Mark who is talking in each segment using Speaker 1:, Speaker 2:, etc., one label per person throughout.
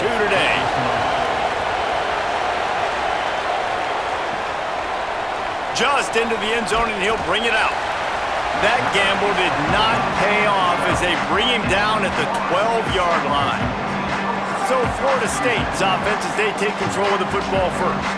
Speaker 1: 2 today. Just into the end zone, and he'll bring it out. That gamble did not pay off as they bring him down at the 12-yard line. So Florida State's offense as they take control of the football first.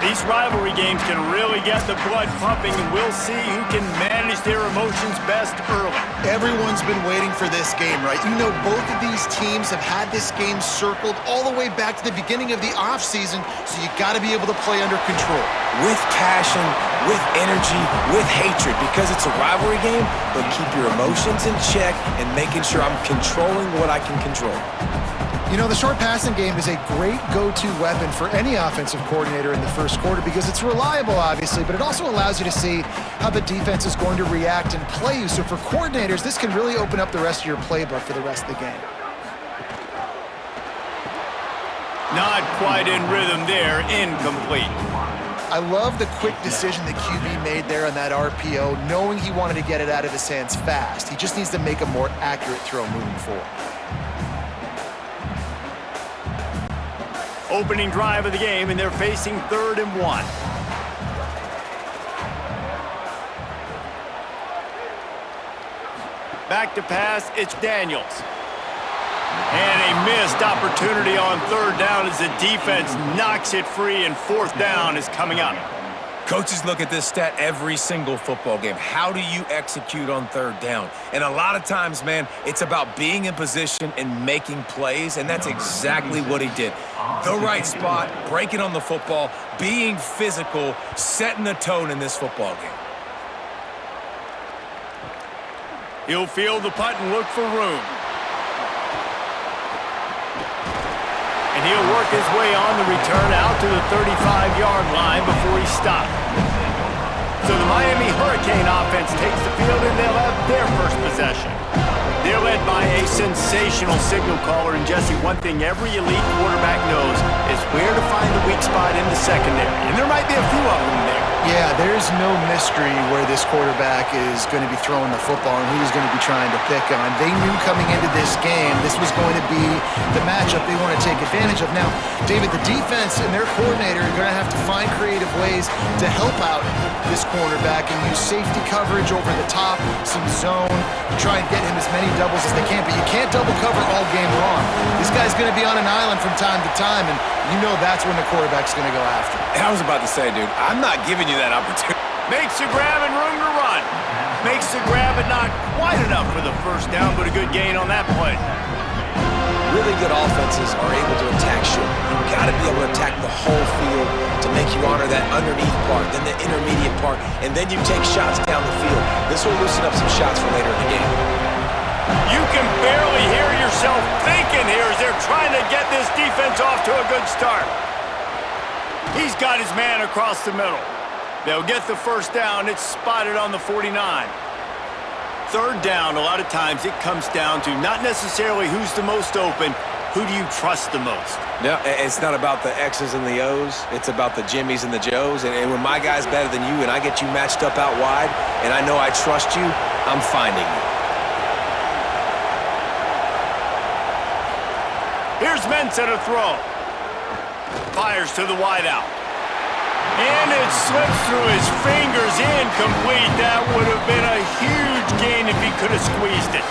Speaker 1: These rivalry games can really get the blood pumping, and we'll see who can manage their emotions best early.
Speaker 2: Everyone's been waiting for this game, right? You know, both of these teams have had this game circled all the way back to the beginning of the offseason, so you got to be able to play under control.
Speaker 3: With passion, with energy, with hatred, because it's a rivalry game, but keep your emotions in check and making sure I'm controlling what I can control.
Speaker 2: You know, the short passing game is a great go-to weapon for any offensive coordinator in the first quarter because it's reliable, obviously, but it also allows you to see how the defense is going to react and play you. So for coordinators, this can really open up the rest of your playbook for the rest of the game.
Speaker 1: Not quite in rhythm there, incomplete.
Speaker 2: I love the quick decision the QB made there on that RPO, knowing he wanted to get it out of his hands fast. He just needs to make a more accurate throw moving forward.
Speaker 1: Opening drive of the game, and they're facing 3rd and 1. Back to pass, it's Daniels. And a missed opportunity on 3rd down as the defense knocks it free, and 4th down is coming up.
Speaker 3: Coaches look at this stat every single football game. How do you execute on 3rd down? And a lot of times, man, it's about being in position and making plays, and that's exactly what he did. The right spot, breaking on the football, being physical, setting the tone in this football game.
Speaker 1: He'll field the punt and look for room. And he'll work his way on the return out to the 35-yard line before he stopped. So the Miami Hurricane offense takes the field, and they'll have their first possession. They're led by a sensational signal caller, and Jesse, one thing every elite quarterback knows is where to find the weak spot in the secondary, and there might be a few of them there.
Speaker 2: Yeah, there's no mystery where this quarterback is going to be throwing the football and who he's going to be trying to pick on. They knew coming into this game this was going to be the matchup they want to take advantage of. Now, David, the defense and their coordinator are going to have to find creative ways to help out this cornerback and use safety coverage over the top, some zone, try and get him as many doubles as they can, but you can't double cover all game long. This guy's going to be on an island from time to time, and you know that's when the quarterback's going to go after him.
Speaker 3: I was about to say, dude, I'm not giving you that opportunity.
Speaker 1: Makes the grab and room to run. Makes the grab and not quite enough for the first down, but a good gain on that play.
Speaker 3: Really good offenses are able to attack short. You've got to be able to attack the whole field to make you honor that underneath part, then the intermediate part, and then you take shots down the field. This will loosen up some shots for later in the game.
Speaker 1: You can barely hear yourself thinking here as they're trying to get this defense off to a good start. He's got his man across the middle. They'll get the first down. It's spotted on the 49. 3rd down, a lot of times it comes down to not necessarily who's the most open, who do you trust the most?
Speaker 3: No, it's not about the X's and the O's. It's about the Jimmys and the Joes. And when my guy's better than you and I get you matched up out wide and I know I trust you, I'm finding you.
Speaker 1: Here's Mensah to throw. Fires to the wideout. And it slips through his fingers, incomplete. That would have been a huge gain if he could have squeezed it.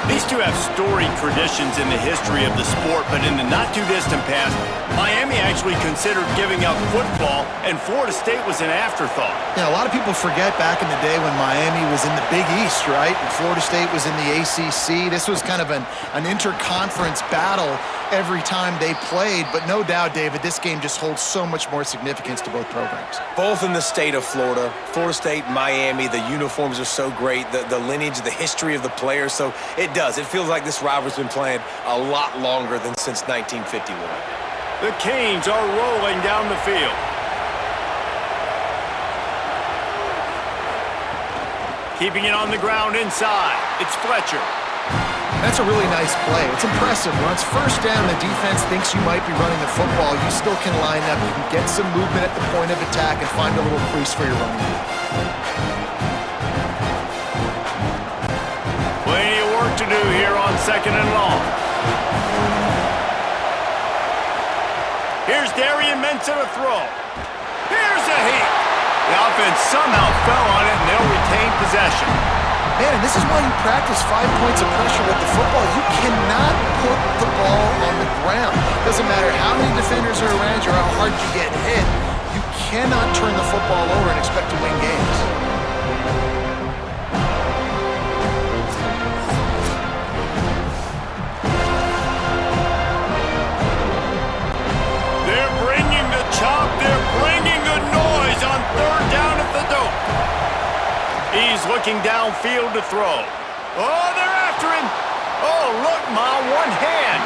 Speaker 1: These two have storied traditions in the history of the sport, but in the not-too-distant past, Miami actually considered giving up football, and Florida State was an afterthought.
Speaker 2: Yeah, a lot of people forget back in the day when Miami was in the Big East, right? And Florida State was in the ACC. This was kind of an interconference battle every time they played, but no doubt, David, this game just holds so much more significance to both programs.
Speaker 3: Both in the state of Florida. Florida State, Miami, the uniforms are so great, the lineage, the history of the players, so it does. It feels like this rivalry's been playing a lot longer than since 1951.
Speaker 1: The Canes are rolling down the field. Keeping it on the ground inside. It's Fletcher.
Speaker 2: That's a really nice play. It's impressive. When it's first down, the defense thinks you might be running the football. You still can line up. You can get some movement at the point of attack and find a little crease for your running back.
Speaker 1: Plenty of work to do here on 2nd and long. to the throw. Here's a heat. The offense somehow fell on it, and they'll retain possession.
Speaker 2: Man, and this is why you practice 5 points of pressure with the football. You cannot put the ball on the ground. Doesn't matter how many defenders are around you or how hard you get hit. You cannot turn the football over and expect to win games.
Speaker 1: They're bringing the chop. They're bringing the noise on third down at the dope. He's looking downfield to throw. Oh, they're after him. Oh, look, Ma, one hand.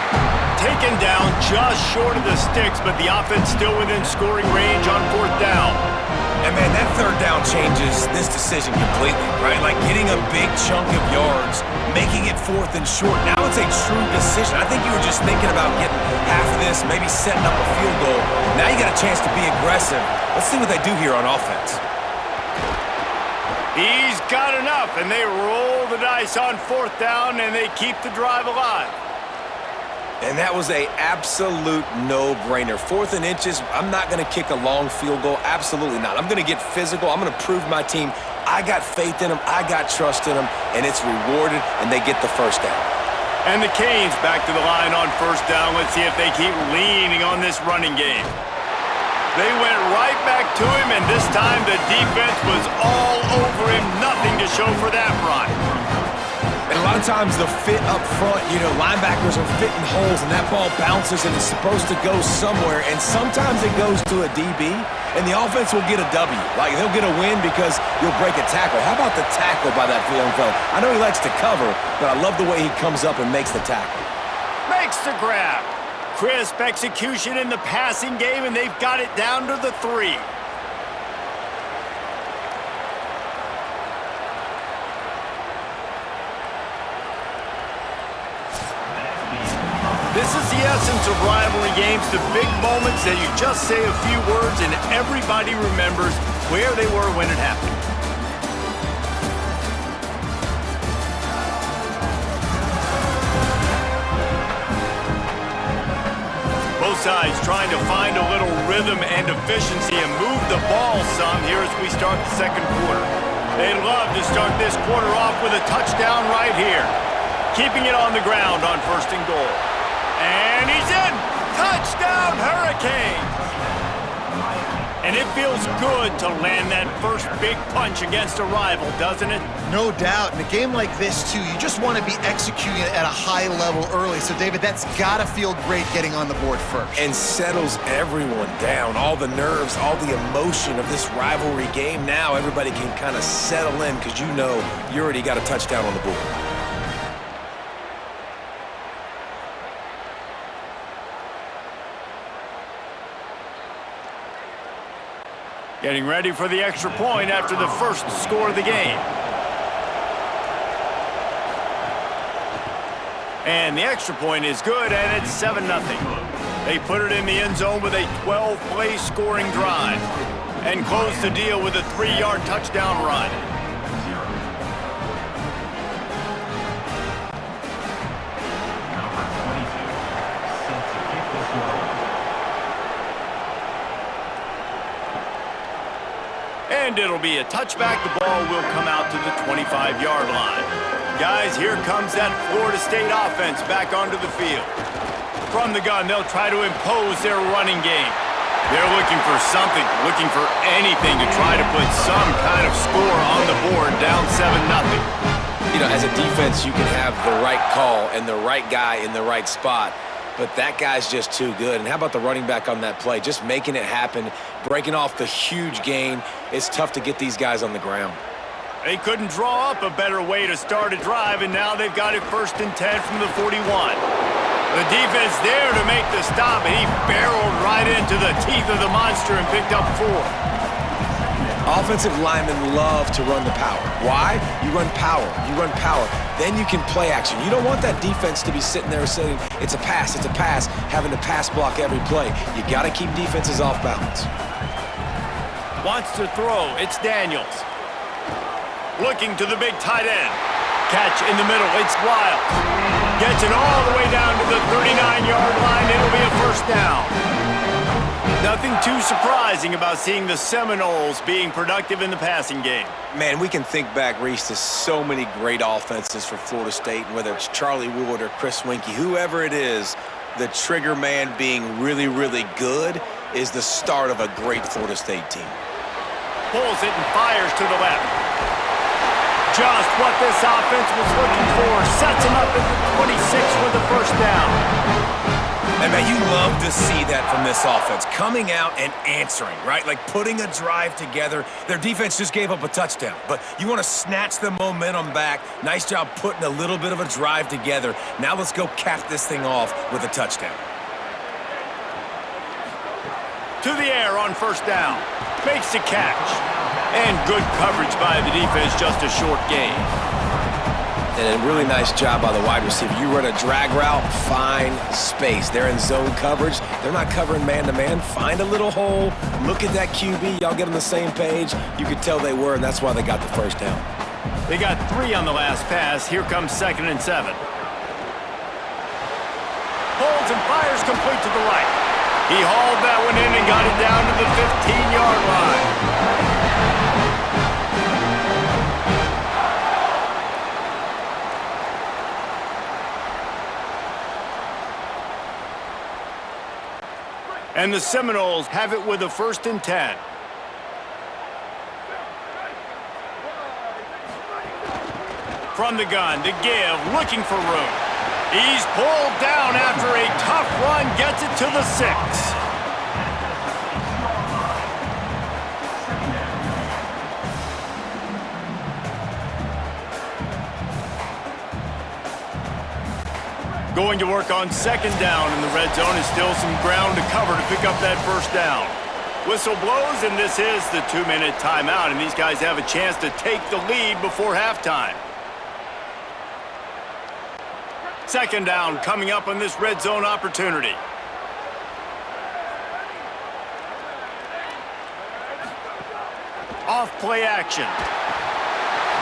Speaker 1: Taken down just short of the sticks, but the offense still within scoring range on fourth down.
Speaker 3: And, man, that third down changes this decision completely, right? Like getting a big chunk of yards, making it fourth and short. Now it's a true decision. I think you were just thinking about getting half of this, maybe setting up a field goal. Now you got a chance to be aggressive. Let's see what they do here on offense.
Speaker 1: He's got enough, and they roll the dice on fourth down, and they keep the drive alive.
Speaker 3: And that was a absolute no-brainer. Fourth and inches, I'm not going to kick a long field goal. Absolutely not. I'm going to get physical. I'm going to prove my team I got faith in them, I got trust in them, and it's rewarded, and they get the first down.
Speaker 1: And the Canes back to the line on first down. Let's see if they keep leaning on this running game. They went right back to him, and this time the defense was all over him. Nothing to show for that run.
Speaker 3: And a lot of times the fit up front, linebackers are fitting holes, and that ball bounces, and it's supposed to go somewhere, and sometimes it goes to a DB, and the offense will get a W. Like, they'll get a win because you'll break a tackle. How about the tackle by that young fella? I know he likes to cover, but I love the way he comes up and makes the tackle.
Speaker 1: Makes the grab. Crisp execution in the passing game, and they've got it down to the 3. This is the essence of rivalry games, the big moments that you just say a few words and everybody remembers where they were when it happened. Both sides trying to find a little rhythm and efficiency and move the ball some here as we start the second quarter. They'd love to start this quarter off with a touchdown right here. Keeping it on the ground on first and goal. And he's in! Touchdown, Hurricanes! And it feels good to land that first big punch against a rival, doesn't it?
Speaker 2: No doubt. In a game like this, too, you just want to be executing at a high level early. So, David, that's got to feel great getting on the board first.
Speaker 3: And settles everyone down. All the nerves, all the emotion of this rivalry game. Now everybody can kind of settle in because you know you already got a touchdown on the board.
Speaker 1: Getting ready for the extra point after the first score of the game. And the extra point is good, and it's 7-0. They put it in the end zone with a 12-play scoring drive and close the deal with a 3-yard touchdown run. And it'll be a touchback. The ball will come out to the 25-yard line. Guys, here comes that Florida State offense back onto the field. From the gun, they'll try to impose their running game. They're looking for something, looking for anything to try to put some kind of score on the board, down 7-0.
Speaker 3: As a defense, you can have the right call and the right guy in the right spot. But that guy's just too good. And how about the running back on that play? Just making it happen, breaking off the huge gain. It's tough to get these guys on the ground.
Speaker 1: They couldn't draw up a better way to start a drive, and now they've got it 1st and 10 from the 41. The defense there to make the stop, and he barreled right into the teeth of the monster and picked up 4.
Speaker 3: Offensive linemen love to run the power. Why? You run power. You run power. Then you can play action. You don't want that defense to be sitting there saying, it's a pass, having to pass block every play. You got to keep defenses off balance.
Speaker 1: Wants to throw. It's Daniels. Looking to the big tight end. Catch in the middle. It's Wild. Gets it all the way down to the 39-yard line. It'll be a first down. Nothing too surprising about seeing the Seminoles being productive in the passing game.
Speaker 3: Man, we can think back, Reese, to so many great offenses for Florida State, whether it's Charlie Wood or Chris Winkie, whoever it is, the trigger man being really, really good is the start of a great Florida State team.
Speaker 1: Pulls it and fires to the left. Just what this offense was looking for. Sets him up at the 26 with the first down.
Speaker 3: And, man, you love to see that from this offense, coming out and answering, right? Like putting a drive together. Their defense just gave up a touchdown, but you want to snatch the momentum back. Nice job putting a little bit of a drive together. Now let's go cap this thing off with a touchdown.
Speaker 1: To the air on first down. Makes the catch. And good coverage by the defense, just a short gain.
Speaker 3: And a really nice job by the wide receiver. You run a drag route, find space. They're in zone coverage. They're not covering man-to-man. Find a little hole. Look at that QB. Y'all get on the same page. You could tell they were, and that's why they got the first down.
Speaker 1: They got 3 on the last pass. Here comes 2nd and 7. Holds and fires complete to the right. He hauled that one in and got it down to the 15-yard line. And the Seminoles have it with a 1st and 10. From the gun, to give, looking for room. He's pulled down after a tough run, gets it to the 6. Going to work on 2nd down in the red zone, and still some ground to cover to pick up that first down. Whistle blows, and this is the 2-minute timeout, and these guys have a chance to take the lead before halftime. 2nd down coming up on this red zone opportunity. Off play action.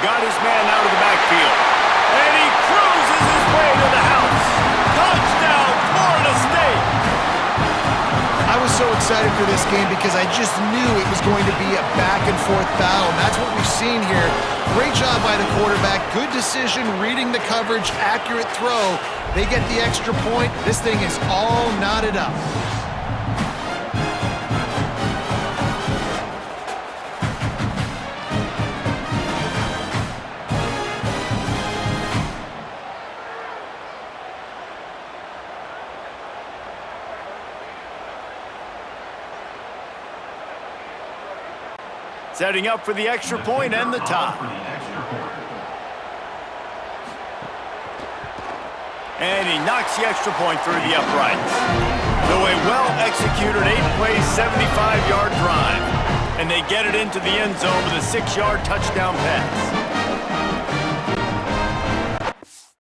Speaker 1: Got his man out of the backfield. And he cruises his way to the house. Touchdown, Florida State!
Speaker 2: I was so excited for this game because I just knew it was going to be a back-and-forth battle, and that's what we've seen here. Great job by the quarterback, good decision, reading the coverage, accurate throw. They get the extra point. This thing is all knotted up.
Speaker 1: Setting up for the extra point and the tie. And he knocks the extra point through the uprights. So a well-executed 8-play, 75-yard drive. And they get it into the end zone with a 6-yard touchdown pass.